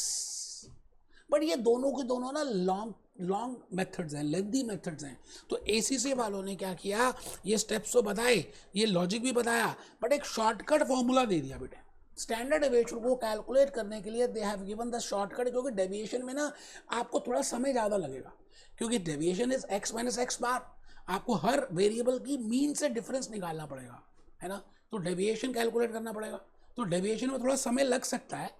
But ये दोनों के दोनों ना long methods हैं, lengthy methods हैं. तो ACC वालों ने क्या किया, ये स्टेप्स तो बताए, ये लॉजिक भी बताया, बट एक शॉर्टकट फॉर्मूला दे दिया बेटे. स्टैंडर्ड डेविएशन को कैलकुलेट करने के लिए they have given the shortcut, क्योंकि डेविएशन में ना आपको थोड़ा समय ज़्यादा लगेगा, क्योंकि deviation is x minus X bar. आपको हर वेरिएबल की मीन से डिफरेंस निकालना पड़ेगा, है ना. तो डेविएशन कैलकुलेट करना पड़ेगा, तो डेविएशन में थोड़ा समय लग सकता है,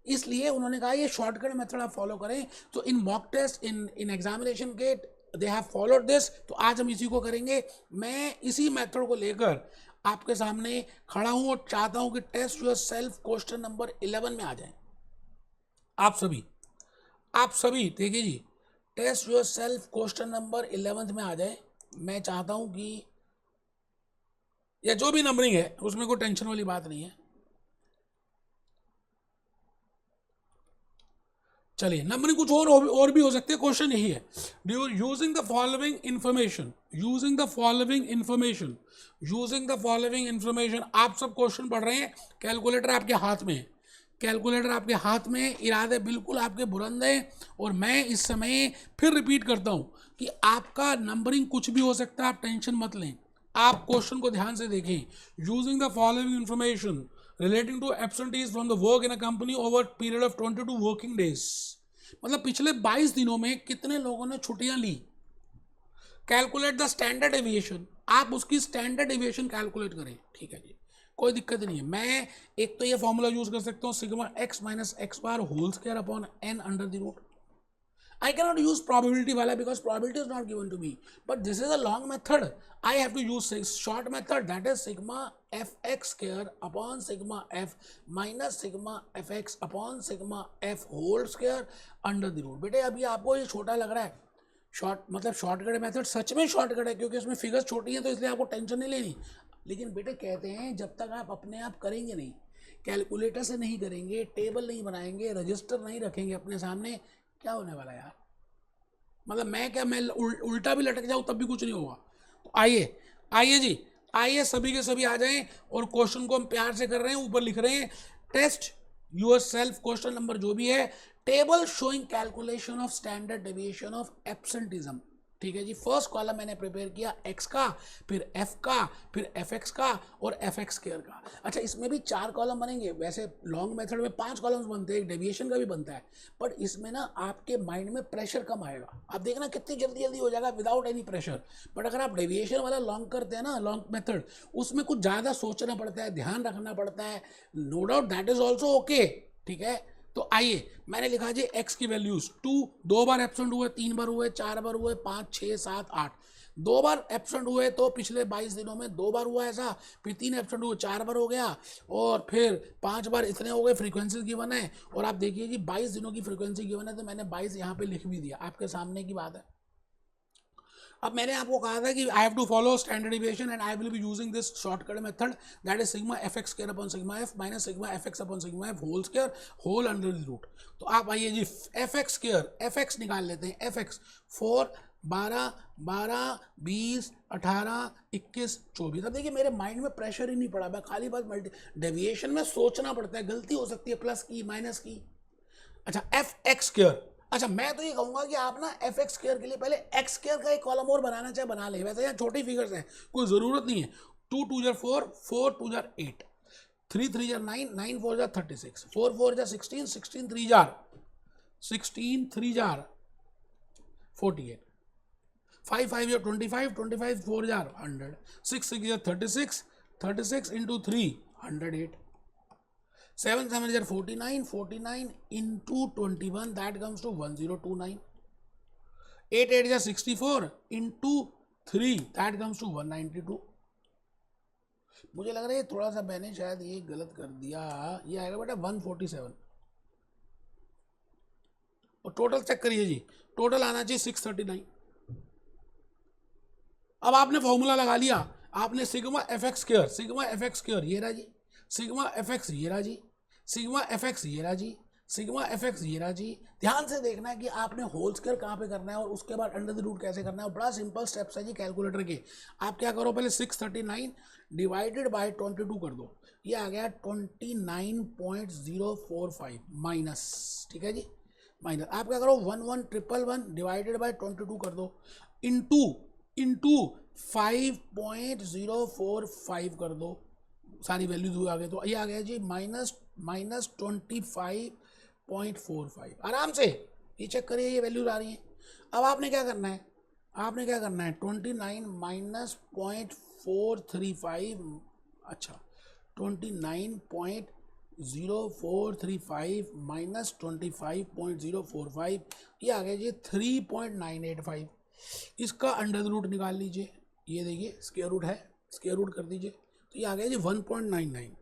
इसलिए उन्होंने कहा ये शॉर्टकट मेथड आप फॉलो करें. तो इन मॉक टेस्ट, इन एग्जामिनेशन के दे हैव फॉलोड दिस. तो आज हम इसी को करेंगे. मैं इसी मेथड को लेकर आपके सामने खड़ा हूं और चाहता हूं कि test yourself question number 11 में आ जाए. आप सभी देखिए जी, test yourself question number 11 में आ जाए. मैं चाहता हूं कि या जो भी नंबरिंग है उसमें कोई टेंशन वाली बात नहीं है. चलिए, नंबरिंग कुछ और भी हो सकते हैं. क्वेश्चन यही है, यूजिंग द फॉलोइंग इंफॉर्मेशन. आप सब क्वेश्चन पढ़ रहे हैं, कैलकुलेटर आपके हाथ में इरादे बिल्कुल आपके बुलंद हैं. और मैं इस समय फिर रिपीट करता हूं कि आपका नंबरिंग कुछ भी हो सकता है, आप टेंशन मत लें. आप क्वेश्चन को ध्यान से देखें. Using the following information relating to absentees from the work in a company over period of 22 working days. मतलब पिछले 22 दिनों में कितने लोगों ने छुट्टियां ली. Calculate the standard deviation. आप उसकी स्टैंडर्ड एविएशन कैलकुलेट करें. ठीक है जी, कोई दिक्कत नहीं है. मैं एक तो ये फॉर्मूला यूज कर सकता हूँ, sigma X minus X bar whole square upon N under the root. I cannot use probability wala because probability is not given to me. But this is a long method. I have to use short method, that is sigma fx square upon sigma f minus sigma fx upon sigma f whole square under the root. बेटे अभी आपको ये छोटा लग रहा है, shortcut method सच में shortcut है, क्योंकि उसमें फिगर्स छोटी हैं, तो इसलिए आपको टेंशन नहीं लेनी. लेकिन बेटे कहते हैं जब तक आप अपने आप करेंगे नहीं, कैलकुलेटर से नहीं करेंगे, टेबल नहीं बनाएंगे, रजिस्टर नहीं रखेंगे अपने सामने, क्या होने वाला यार. मतलब मैं उल्टा भी लटक जाऊँ तब भी कुछ नहीं होगा. तो आइए सभी के सभी आ जाएं. और क्वेश्चन को हम प्यार से कर रहे हैं, ऊपर लिख रहे हैं test yourself question number जो भी है, table showing calculation of standard deviation of absenteeism. ठीक है जी. फर्स्ट कॉलम मैंने प्रिपेयर किया एक्स का, फिर एफ का, फिर एफ एक्स का और एफ एक्स स्क्वायर का. अच्छा, इसमें भी 4 कॉलम बनेंगे. वैसे लॉन्ग मेथड में 5 कॉलम्स बनते हैं, एक डेविएशन का भी बनता है, बट इसमें ना आपके माइंड में प्रेशर कम आएगा. आप देखना कितनी जल्दी हो जाएगा विदाउट एनी प्रेशर. बट अगर आप डेविएशन वाला लॉन्ग करते हैं ना, लॉन्ग मेथड, उसमें कुछ ज़्यादा सोचना पड़ता है, ध्यान रखना पड़ता है. No doubt that is also okay. ठीक है. तो आइए, मैंने लिखा जी x की वैल्यूज 2, 2 बार एब्सेंट हुए, 3 बार हुए, 4 बार हुए, 5, 6, 7, 8. 2 बार एब्सेंट हुए तो पिछले 22 दिनों में 2 बार हुआ ऐसा, फिर 3 एब्सेंट हुए, 4 बार हो गया, और फिर 5 बार इतने हो गए. फ्रीक्वेंसी गिवन है, और आप देखिए जी 22 दिनों की फ्रीक्वेंसी गिवन है, तो मैंने 22 यहाँ पे लिख भी दिया, आपके सामने की बात है. अब मैंने आपको कहा था कि I have to follow standard deviation and I will be using this shortcut method, that is sigma F X square upon sigma F minus sigma F X upon sigma F whole square whole under the root. तो आप आइए जी, F X square, F X निकाल लेते हैं. F X 4, 12, 20, 18, 21, 24. अब देखिए मेरे माइंड में प्रेशर ही नहीं पड़ा, मैं खाली बात डेविएशन में सोचना पड़ता है, गलती हो सकती है, प्लस की माइनस की. अच्छा, एफ एक्स स्क्वायर. अच्छा, मैं तो ये कहूँगा कि आप ना एफ एक्स स्क्वायर के लिए पहले एक्स स्क्वायर का एक कॉलम और बनाना चाहे बना ले. वैसे यहाँ छोटी फिगर्स हैं, कोई ज़रूरत नहीं है. 2 2 jar 4, 4 2 jar 8, 3 3 jar 9, 9 4 jar 36, 4 4 jar 16, 16 3 jar 48, 5 5 jar 25, 25 4 jar 100, 6 6 jar 36, 36 into 3 108, 7 7 jar 49, 49 into 21, that comes to 1029. 8 8 jar 64 into 3, that comes to 192. मुझे लग रहा है थोड़ा सा मैंने शायद ये गलत कर दिया. ये आएगा बेटा 147. और टोटल चेक करिए जी, टोटल आना चाहिए 639. अब आपने फॉर्मूला लगा लिया, आपने सिग्मा एफ एक्स स्क्वायर ये रहा जी, सिग्मा एफ एक्स ये रहा जी, सिग्मा एफ एक्स ये रहा जी, सिग्मा एफ एक्स ये रहा जी। ध्यान से देखना है कि आपने होल स्क्वायर कहाँ पे करना है और उसके बाद अंडर द रूट कैसे करना है। बड़ा सिंपल स्टेप्स है जी कैलकुलेटर के। आप क्या करो, पहले 639 डिवाइडेड बाय 22 कर दो, ये आ गया 29.045 माइनस, ठीक है जी, माइनस। आप क्या करो 11,111 डिवाइडेड बाय 22 कर दो, इंटू 5.045 कर दो, सारी वैल्यूज आ गए, तो ये आ गया जी -25.45 आराम से ये चेक करिए, ये वैल्यूज आ रही हैं। अब आपने क्या करना है, 29 माइनस 0.435, अच्छा 29.0435 माइनस 25.045, ये आ गया जी 3.985। इसका अंडर रूट निकाल लीजिए, ये देखिए स्क्वायर रूट है, स्क्वायर रूट कर दीजिए, तो ये आ गया जी 1.99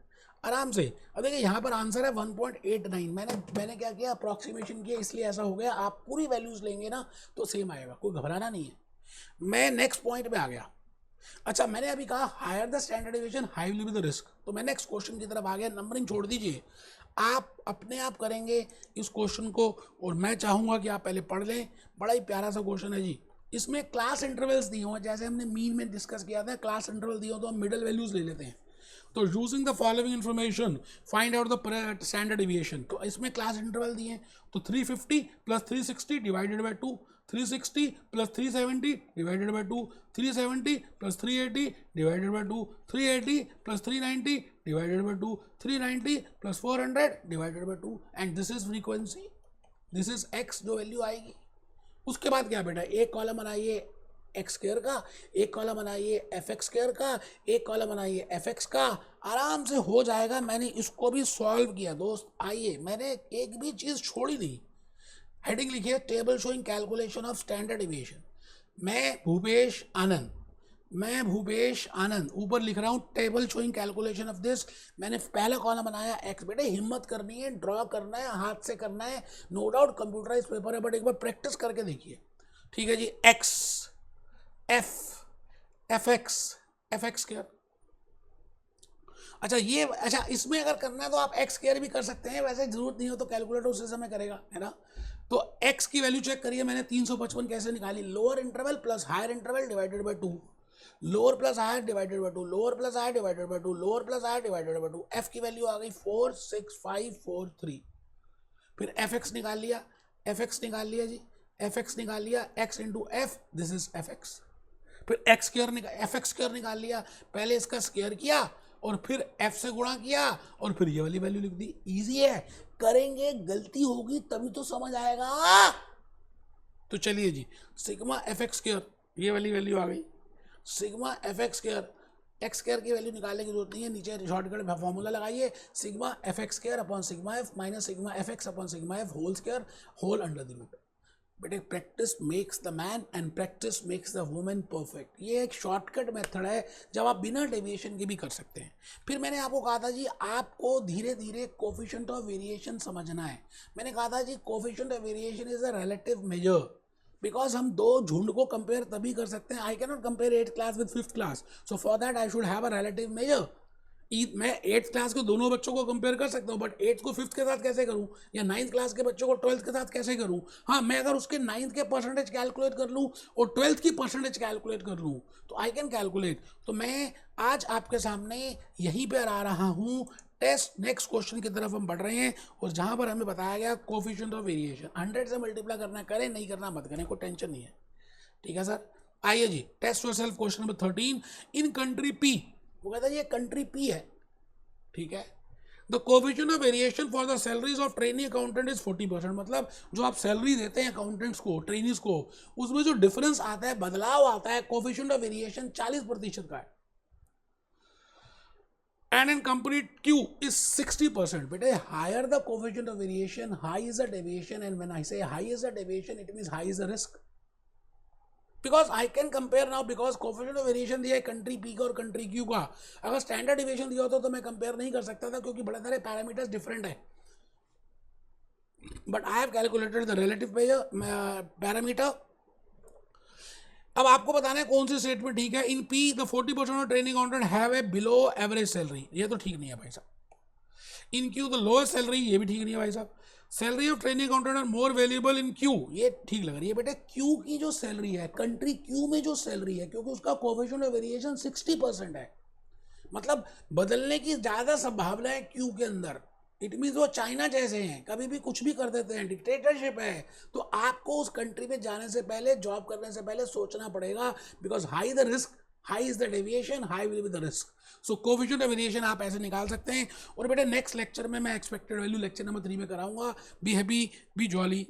आराम से। अब देखिए यहाँ पर आंसर है 1.89। मैंने क्या किया, अप्रॉक्सीमेशन किया, इसलिए ऐसा हो गया। आप पूरी वैल्यूज लेंगे ना तो सेम आएगा, कोई घबराना नहीं है। मैं नेक्स्ट पॉइंट पे आ गया। अच्छा, मैंने अभी कहा higher the standard deviation high will be the risk, तो मैं नेक्स्ट क्वेश्चन की तरफ आ गया। नंबरिंग छोड़ दीजिए, आप अपने आप करेंगे इस क्वेश्चन को, और मैं चाहूँगा कि आप पहले पढ़ लें। बड़ा ही प्यारा सा क्वेश्चन है जी। इसमें क्लास इंटरवल्स दिए हुए, जैसे हमने मीन में डिस्कस किया था, क्लास इंटरवल दिए हो तो हम मिडल वैल्यूज ले लेते हैं। तो using the following information find out the standard deviation. तो इसमें क्लास इंटरवल दिए हैं, तो 350 plus 360 divided by 2, 360 plus 370 divided by 2, 370 plus 380 divided by 2, 380 plus 390 divided by 2, 390 plus 400 divided by 2, and this is frequency, this is x जो value आएगी। उसके बाद क्या बेटा, एक कॉलम बनाइए एक्स स्क्वायर का, एक कॉलम बनाइए एफ एक्स स्क्वायर का, एक कॉलम बनाइए एफ एक्स का, आराम से हो जाएगा। मैंने इसको भी सॉल्व किया दोस्त, आइए, मैंने एक भी चीज़ छोड़ी नहीं। हेडिंग लिखिए table showing calculation of standard deviation. मैं भूपेश आनंद ऊपर लिख रहा हूँ table showing calculation of this. मैंने पहला कॉलम बनाया एक्स। बेटे हिम्मत करनी है, ड्रॉ करना है, हाथ से करना है, नो डाउट कंप्यूटराइज पेपर है, बट एक बार प्रैक्टिस करके देखिए, ठीक है जी। एक्स एफ एक्स स्क्वायर, अच्छा ये, अच्छा इसमें अगर करना है तो आप एक्स स्क्वायर भी कर सकते हैं, वैसे जरूरत नहीं हो तो कैलकुलेटर उसी समय करेगा, है ना। तो एक्स की वैल्यू चेक करिए, मैंने 355 कैसे निकाली, lower interval plus higher interval divided by 2, lower plus higher divided by 2, lower plus higher divided by 2, lower plus higher divided by 2। F की वैल्यू आ गई 46543। फिर एफ एक्स निकाल लिया, जी, एफ एक्स निकाल लिया, X into F, this is F X. फिर X square F X square निकाल लिया, पहले इसका स्क्वायर किया और फिर एफ से गुणा किया और फिर ये वाली वैल्यू लिख दी। इजी है, करेंगे, गलती होगी तभी तो समझ आएगा। तो चलिए जी, सिग्मा एफ एक्स स्क्वायर, ये वाली वैल्यू आ गई, sigma F X square, X square की वैल्यू निकालने की जरूरत नहीं है, नीचे शॉर्टकट फॉर्मूला लगाइए, sigma F X square upon sigma F minus sigma F X upon sigma F whole square whole under the root. बेटे practice makes the man and practice makes the women perfect, ये एक shortcut method है जब आप बिना deviation के भी कर सकते हैं। फिर मैंने आपको कहा था जी आपको धीरे धीरे कोफिशिएंट ऑफ वेरिएशन समझना है। मैंने कहा था जी coefficient of variation is a relative measure, because हम दो झुंड को कंपेयर तभी कर सकते हैं। I can not compare 8th class with 5th class, so for that I should have a relative measure. मैं 8th क्लास के दोनों बच्चों को कंपेयर कर सकता हूँ, बट 8th को 5th के साथ कैसे करूँ, या 9th क्लास के बच्चों को 12th के साथ कैसे करूँ। हाँ, मैं अगर उसके 9th के परसेंटेज कैलकुलेट कर लूँ और 12th की परसेंटेज कैलकुलेट कर लूँ तो आई कैन कैलकुलेट। तो मैं आज आपके सामने यहीं पर आ रहा हूँ, टेस्ट नेक्स्ट क्वेश्चन की तरफ हम बढ़ रहे हैं, और जहाँ पर हमें बताया गया कोफिशिएंट ऑफ वेरिएशन 100 से मल्टीप्लाई करना, करें नहीं करना मत करें, कोई टेंशन नहीं है, ठीक है सर। आइए जी, test yourself question number 13। In country P, वो कहता है ये कंट्री पी है, ठीक है, the coefficient of variation for the salaries of trainee accountant is 40%। मतलब जो आप सैलरी देते हैं अकाउंटेंट्स को, ट्रेनीज को, उसमें जो डिफरेंस आता है, बदलाव आता है, कोफिशिएंट ऑफ वेरिएशन 40% का है। And in company Q is 60%. बेटे higher the coefficient of variation, high is the deviation, and when I say high is the deviation, it means high is the risk. Because I can compare now, because coefficient of variation दिया है country P का और country Q का। अगर standard deviation दिया होता तो मैं कंपेयर नहीं कर सकता था, क्योंकि बड़े सारे पैरामीटर्स डिफरेंट है। But I have calculated the relative parameter. अब आपको बताना है कौन सी स्टेटमेंट ठीक है। In P the 40% of training accountant have a below average salary, ये तो ठीक नहीं है भाई साहब। In Q the lowest salary, ये भी ठीक नहीं है भाई साहब। Salary of training accountant are more valuable in Q, ये ठीक लग रही है बेटे। क्यू की जो सैलरी है, कंट्री क्यू में जो सैलरी है, क्योंकि उसका कोएफिशिएंट ऑफ वेरिएशन 60% है, मतलब बदलने की ज़्यादा संभावना है क्यू के अंदर। इट मीन्स वो चाइना जैसे हैं, कभी भी कुछ भी कर देते हैं, डिक्टेटरशिप है। तो आपको उस कंट्री में जाने से पहले, जॉब करने से पहले सोचना पड़ेगा, because high the risk, high is the deviation, high will be the risk. So coefficient of variation आप ऐसे निकाल सकते हैं। और बेटे नेक्स्ट लेक्चर में मैं एक्सपेक्टेड वैल्यू लेक्चर नंबर 3 में कराऊंगा। Be happy, B jolly.